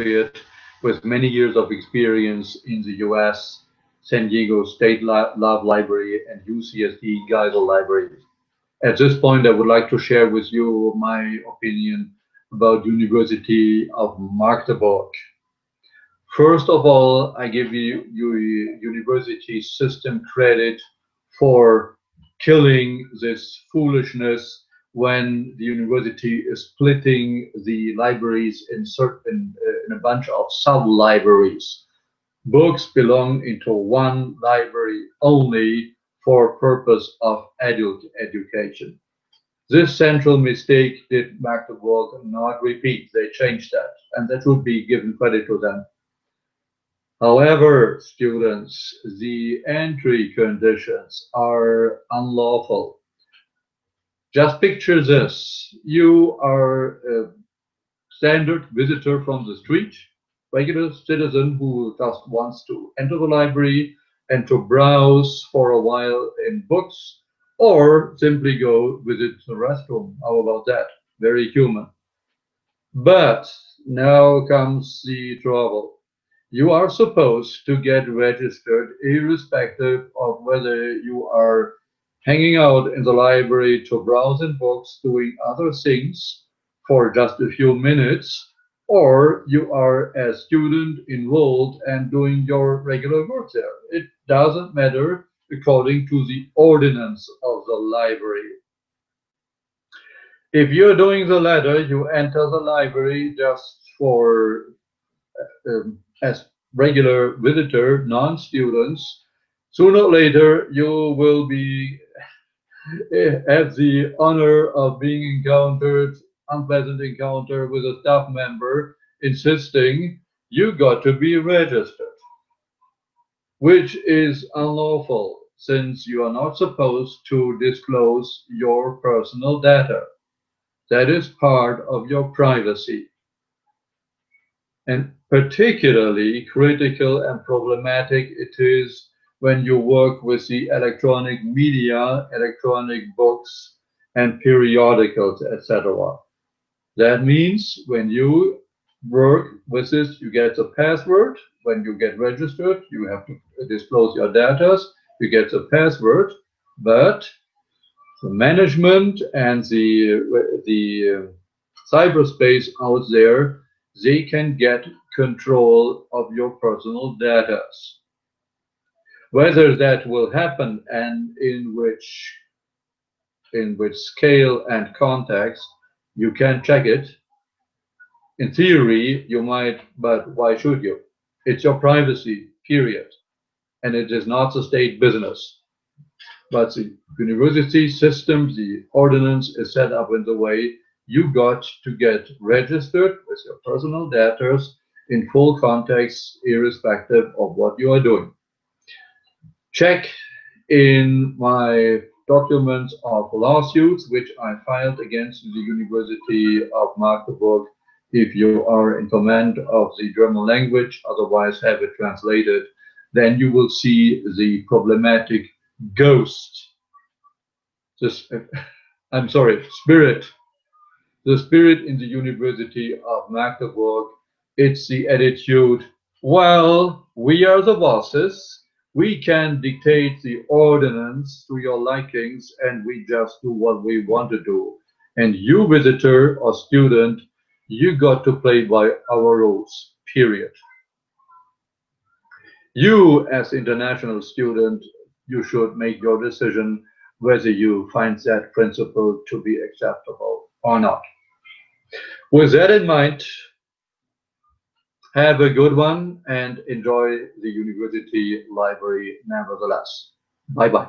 expatriate with many years of experience in the US, San Diego State Love Library and UCSD Geisel Library. At this point, I would like to share with you my opinion about University of Magdeburg. First of all, I give you university system credit for killing this foolishness when the university is splitting the libraries in a bunch of sub-libraries. Books belong into one library only for purpose of adult education. This central mistake did Magdeburg not repeat. They changed that, and that would be given credit to them. However, students, the entry conditions are unlawful. Just picture this. You are a standard visitor from the street, regular citizen who just wants to enter the library and to browse for a while in books, or simply go visit the restroom. How about that? Very human. But now comes the trouble. You are supposed to get registered irrespective of whether you are hanging out in the library to browse in books, doing other things for just a few minutes, or you are a student enrolled and doing your regular work there. It doesn't matter according to the ordinance of the library. If you're doing the latter, you enter the library just for as regular visitor, non-students. Sooner or later, you will be have the honor of being encountered, unpleasant encounter with a staff member insisting you got to be registered, which is unlawful since you are not supposed to disclose your personal data. That is part of your privacy. And particularly critical and problematic it is when you work with the electronic media, electronic books, and periodicals, etc. That means when you work with this, you get a password. When you get registered, you have to disclose your data. You get a password, but the management and the cyberspace out there, they can get control of your personal data. Whether that will happen and in which scale and context, you can check it. In theory, you might, but why should you? It's your privacy, period. And it is not the state business. But the university system, the ordinance is set up in the way you got to get registered with your personal data in full context, irrespective of what you are doing. Check in my documents of lawsuits, which I filed against the University of Magdeburg, if you are in command of the German language, otherwise have it translated, then you will see the problematic ghost. I'm sorry, spirit. The spirit in the University of Magdeburg, it's the attitude, well, we are the bosses, we can dictate the ordinance to your likings, and we just do what we want to do. And you, visitor or student, you got to play by our rules, period. You, as international student, you should make your decision whether you find that principle to be acceptable or not. With that in mind, have a good one and enjoy the university library nevertheless. Bye-bye.